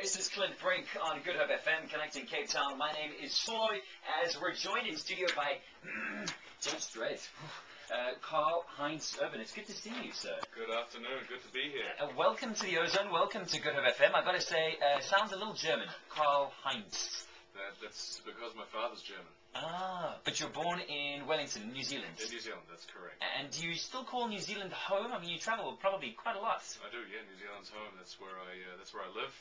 This is Clint Brink on Good Hope FM, connecting Cape Town. My name is Soy, as we're joined in studio by Judge Dredd, Karl Heinz Urban. It's good to see you, sir. Good afternoon. Good to be here. Welcome to the Ozone. Welcome to Good Hope FM. I've got to say, sounds a little German. Karl Heinz. That's because my father's German. Ah, but you're born in Wellington, New Zealand. In New Zealand, that's correct. And do you still call New Zealand home? I mean, you travel probably quite a lot. I do, yeah. New Zealand's home. That's where I live.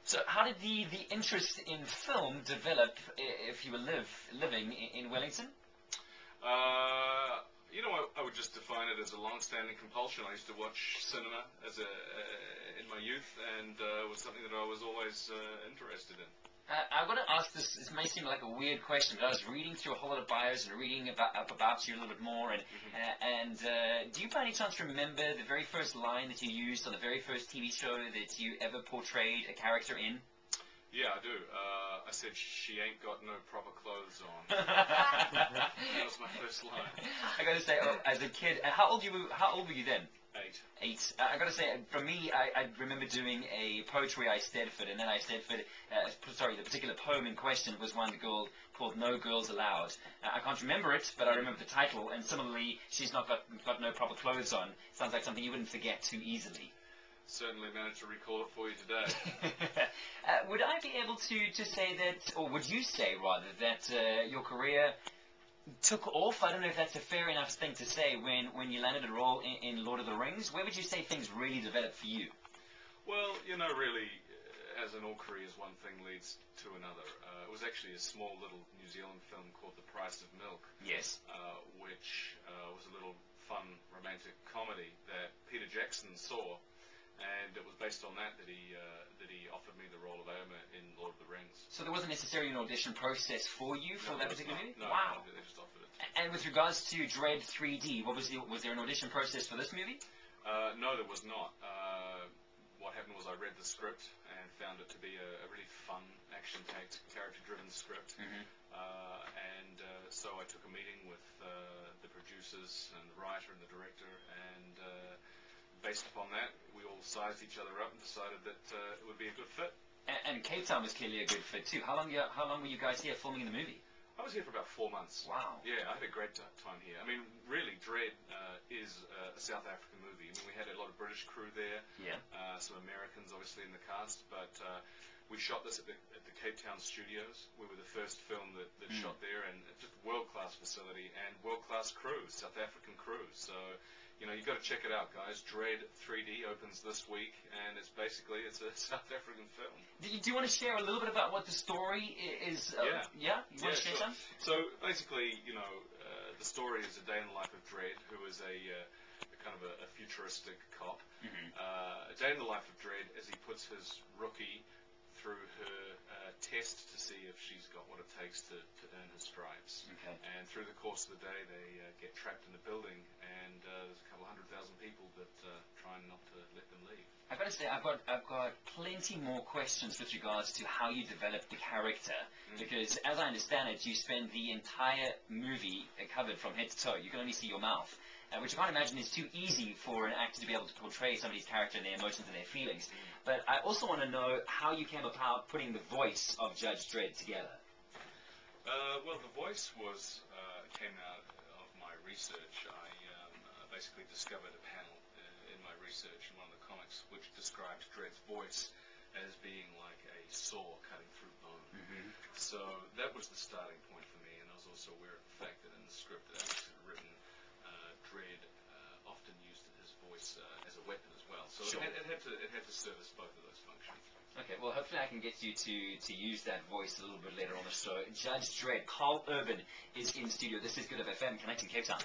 So how did the interest in film develop if you were living in Wellington? You know, I would just define it as a long-standing compulsion. I used to watch cinema in my youth, and it was something that I was always interested in. I've got to ask this may seem like a weird question, but I was reading through a whole lot of bios and reading about you a little bit more, and do you by any chance remember the very first line that you used on the very first TV show that you ever portrayed a character in? Yeah, I do. I said, "She ain't got no proper clothes on." That was my first line. I got to say, as a kid, how old were you then? 8. I got to say, for me, I remember doing a poetry Eisteddfod, and then Eisteddfod, the particular poem in question was one called No Girls Allowed. I can't remember it, but I remember the title, and similarly, She's Not Got No Proper Clothes On. Sounds like something you wouldn't forget too easily. Certainly managed to recall it for you today. Would I be able to say that, or would you say rather, that your career took off? I don't know if that's a fair enough thing to say when you landed a role in Lord of the Rings. Where would you say things really developed for you? Well, you know, really, as in all careers, one thing leads to another. It was actually a small little New Zealand film called The Price of Milk. Yes. Which was a little fun romantic comedy that Peter Jackson saw. And it was based on that he offered me the role of Éomer in Lord of the Rings. So there wasn't necessarily an audition process for you for that particular movie? No, wow. They just offered it. And with regards to DREDD 3D, was there an audition process for this movie? No, there was not. What happened was I read the script and found it to be a really fun, action-packed, character-driven script. So I took a meeting with the producers and the writer and the director, and based upon that, we all sized each other up and decided that it would be a good fit. And Cape Town was clearly a good fit too. How long were you guys here filming in the movie? I was here for about 4 months. Wow. Yeah, I had a great time here. I mean, really, DREDD is a South African movie. I mean, we had a lot of British crew there. Yeah. Some Americans, obviously, in the cast. But we shot this at the Cape Town studios. We were the first film that shot there, and just world-class facility and world-class crews, South African crews. So, you know, you've got to check it out, guys. DREDD 3D opens this week, and it's a South African film. Do you want to share a little bit about what the story is? Yeah. You want to share some? So basically, you know, the story is a day in the life of DREDD, who is a kind of a futuristic cop. A day in the life of DREDD as he puts his rookie through her test to see if she's got what it takes to earn her stripes. Okay. And through the course of the day, they get trapped in a building, and there's a couple 100,000 people that try not to let them leave. I've got to say, I've got plenty more questions with regards to how you developed the character, because as I understand it, you spend the entire movie covered from head to toe. You can only see your mouth, which I can't imagine is too easy for an actor to be able to portray somebody's character and their emotions and their feelings. But I also want to know how you came about putting the voice of Judge Dredd together. Well, the voice came out of my research. I basically discovered a panel in my research in one of the comics which describes Dredd's voice as being like a saw cutting through bone. So that was the starting point for me, and I was also aware of the fact that in the script that I was written, Dredd often used his voice as a weapon as well. So sure. it had to service both of those functions. Okay, well, hopefully I can get you to use that voice a little bit later on the show. Judge Dredd, Karl Urban is in studio. This is Good Hope FM, connecting Cape Town.